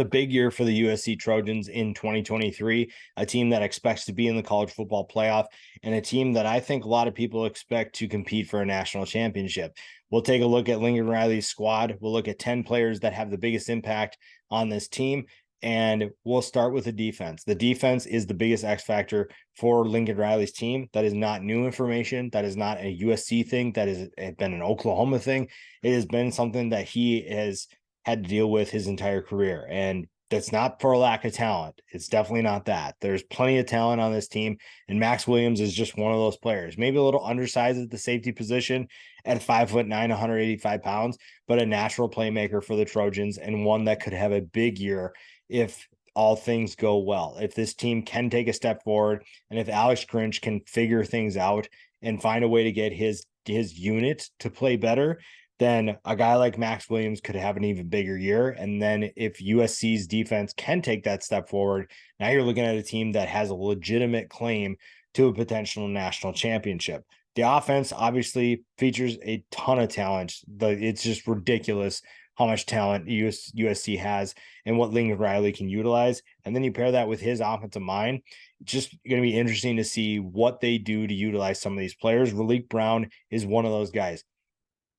A big year for the USC Trojans in 2023, a team that expects to be in the college football playoff and a team that I think a lot of people expect to compete for a national championship. We'll take a look at Lincoln Riley's squad. We'll look at 10 players that have the biggest impact on this team. And we'll start with the defense. The defense is the biggest X factor for Lincoln Riley's team. That is not new information. That is not a USC thing. That has been an Oklahoma thing. It has been something that he has had to deal with his entire career. And that's not for a lack of talent. It's definitely not that. There's plenty of talent on this team. And Max Williams is just one of those players, maybe a little undersized at the safety position at 5'9", 185 pounds, but a natural playmaker for the Trojans and one that could have a big year if all things go well. If this team can take a step forward and if Alex Grinch can figure things out and find a way to get his unit to play better, then a guy like Max Williams could have an even bigger year. And then if USC's defense can take that step forward, now you're looking at a team that has a legitimate claim to a potential national championship. The offense obviously features a ton of talent. It's just ridiculous how much talent USC has and what Lincoln Riley can utilize. And then you pair that with his offensive mind. It's just going to be interesting to see what they do to utilize some of these players. RALEEK Brown is one of those guys.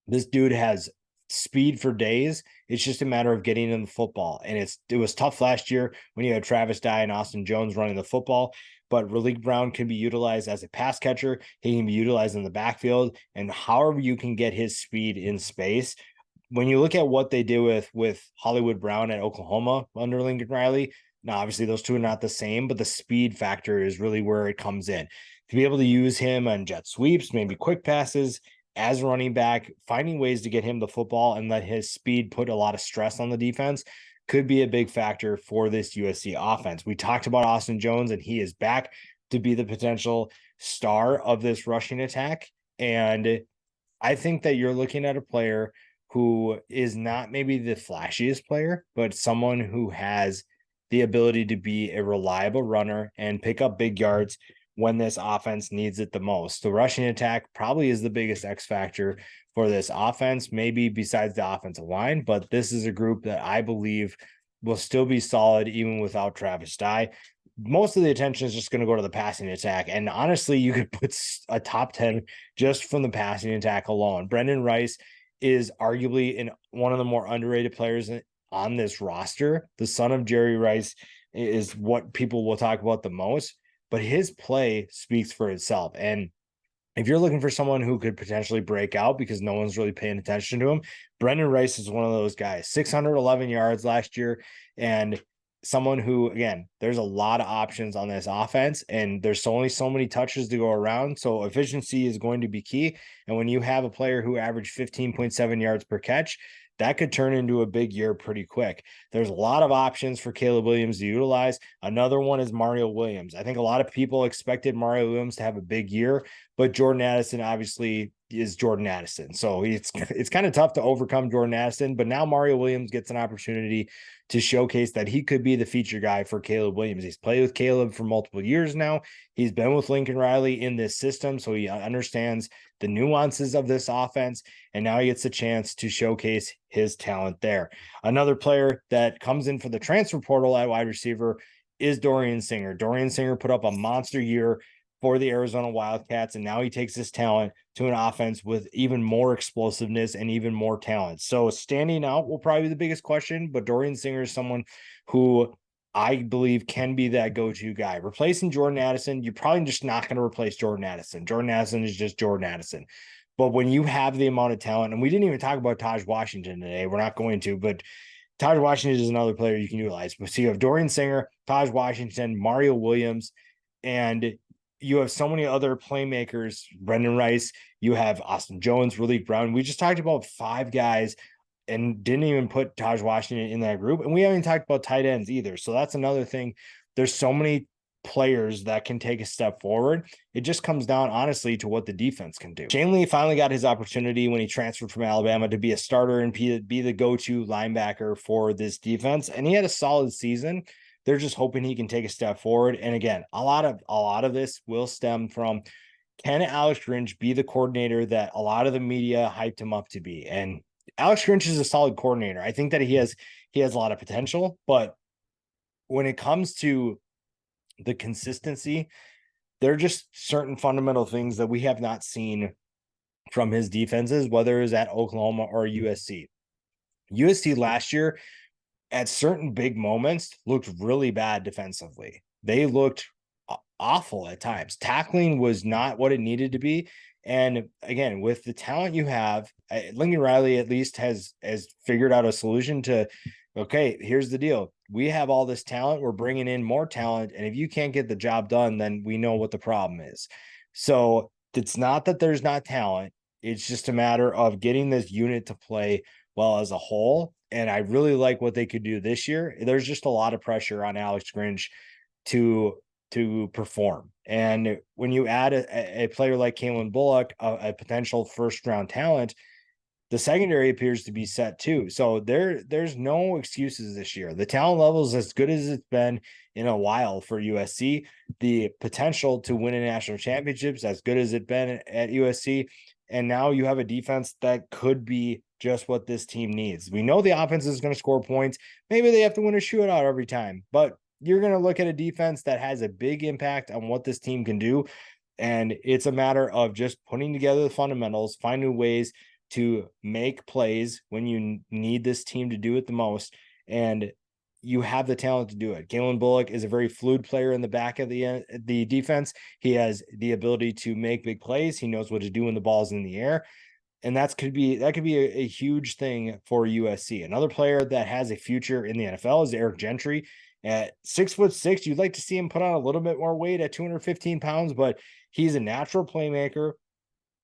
This dude has speed for days. It's just a matter of getting in the football. And it was tough last year when you had Travis Dye and Austin Jones running the football, but RALEEK Brown can be utilized as a pass catcher. He can be utilized in the backfield, and however you can get his speed in space. When you look at what they did with Hollywood Brown at Oklahoma under Lincoln Riley, now obviously those two are not the same, but the speed factor is really where it comes in. To be able to use him on jet sweeps, maybe quick passes, as a running back, finding ways to get him the football and let his speed put a lot of stress on the defense could be a big factor for this USC offense. We talked about Austin Jones, and he is back to be the potential star of this rushing attack. And I think that you're looking at a player who is not maybe the flashiest player, but someone who has the ability to be a reliable runner and pick up big yards when this offense needs it the most. The rushing attack probably is the biggest X factor for this offense, maybe besides the offensive line, but this is a group that I believe will still be solid even without Travis Dye. Most of the attention is just going to go to the passing attack. And honestly, you could put a top 10 just from the passing attack alone. Brendan Rice is arguably one of the more underrated players on this roster. The son of Jerry Rice is what people will talk about the most, but his play speaks for itself. And if you're looking for someone who could potentially break out because no one's really paying attention to him, Brendan Rice is one of those guys. 611 yards last year, and someone who, again, there's a lot of options on this offense, and there's only so many touches to go around. So efficiency is going to be key. And when you have a player who averaged 15.7 yards per catch, that could turn into a big year pretty quick. There's a lot of options for Caleb Williams to utilize. Another one is Mario Williams. I think a lot of people expected Mario Williams to have a big year, but Jordan Addison obviously is Jordan Addison. So it's kind of tough to overcome Jordan Addison, but now Mario Williams gets an opportunity to showcase that he could be the feature guy for Caleb Williams. He's played with Caleb for multiple years now. He's been with Lincoln Riley in this system, so he understands the nuances of this offense, and now he gets a chance to showcase his talent there. Another player that comes in for the transfer portal at wide receiver is Dorian Singer. Dorian Singer put up a monster year for the Arizona Wildcats, and now he takes his talent to an offense with even more explosiveness and even more talent. So standing out will probably be the biggest question, but Dorian Singer is someone who I believe can be that go-to guy. Replacing Jordan Addison, you're probably just not going to replace Jordan Addison. Jordan Addison is just Jordan Addison. But when you have the amount of talent, and we didn't even talk about Taj Washington today, we're not going to, but Taj Washington is another player you can utilize. So you have Dorian Singer, Taj Washington, Mario Williams, and you have so many other playmakers, Brendan Rice, you have Austin Jones, RALEEK Brown. We just talked about 5 guys and didn't even put Taj Washington in that group. And we haven't talked about tight ends either. So that's another thing. There's so many players that can take a step forward. It just comes down, honestly, to what the defense can do. Shane Lee finally got his opportunity when he transferred from Alabama to be a starter and be the go-to linebacker for this defense. And he had a solid season. They're just hoping he can take a step forward. And again, a lot of this will stem from, can Alex Grinch be the coordinator that a lot of the media hyped him up to be? And Alex Grinch is a solid coordinator. I think that he has a lot of potential, but when it comes to the consistency, there are just certain fundamental things that we have not seen from his defenses, whether it was at Oklahoma or USC. USC last year, at certain big moments, looked really bad defensively. They looked awful at times. Tackling was not what it needed to be. And again, with the talent you have, Lincoln Riley at least has figured out a solution to, okay, here's the deal. We have all this talent. We're bringing in more talent. And if you can't get the job done, then we know what the problem is. So it's not that there's not talent. It's just a matter of getting this unit to play well as a whole. And I really like what they could do this year. There's just a lot of pressure on Alex Grinch to perform. And when you add a player like CALEN Bullock, a potential first round talent, the secondary appears to be set too. So there's no excuses this year. The talent level is as good as it's been in a while for USC. The potential to win a national championships as good as it's been at USC. And now you have a defense that could be just what this team needs. We know the offense is going to score points. Maybe they have to win a shootout every time, but you're going to look at a defense that has a big impact on what this team can do. And it's a matter of just putting together the fundamentals, finding ways to make plays when you need this team to do it the most. And you have the talent to do it. CALEN Bullock is a very fluid player in the back of the defense. He has the ability to make big plays. He knows what to do when the ball's in the air. And that could be a huge thing for USC. Another player that has a future in the NFL is Eric Gentry. At 6'6", you'd like to see him put on a little bit more weight at 215 pounds, but he's a natural playmaker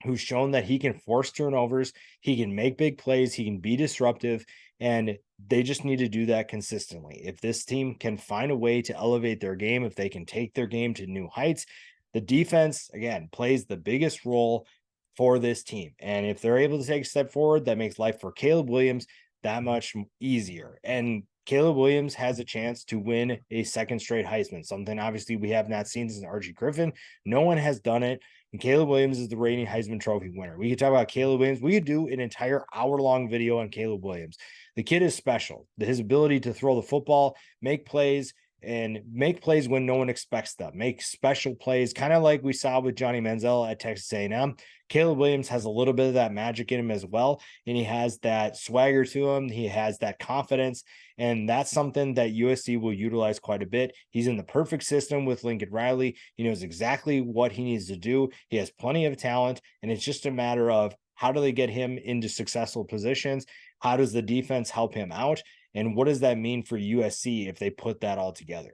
who's shown that he can force turnovers, he can make big plays, he can be disruptive, and they just need to do that consistently. If this team can find a way to elevate their game, if they can take their game to new heights, the defense, again, plays the biggest role for this team. And if they're able to take a step forward, that makes life for Caleb Williams that much easier. And Caleb Williams has a chance to win a second straight Heisman, something obviously we have not seen since Archie Griffin. No one has done it. And Caleb Williams is the reigning Heisman Trophy winner. We could talk about Caleb Williams. We could do an entire hour-long video on Caleb Williams. The kid is special. His ability to throw the football, make plays when no one expects them, make special plays, kind of like we saw with Johnny Manziel at Texas A&M. Caleb Williams has a little bit of that magic in him as well, and he has that swagger to him. He has that confidence, and that's something that USC will utilize quite a bit. He's in the perfect system with Lincoln Riley. He knows exactly what he needs to do. He has plenty of talent, and it's just a matter of how do they get him into successful positions? How does the defense help him out? And what does that mean for USC if they put that all together?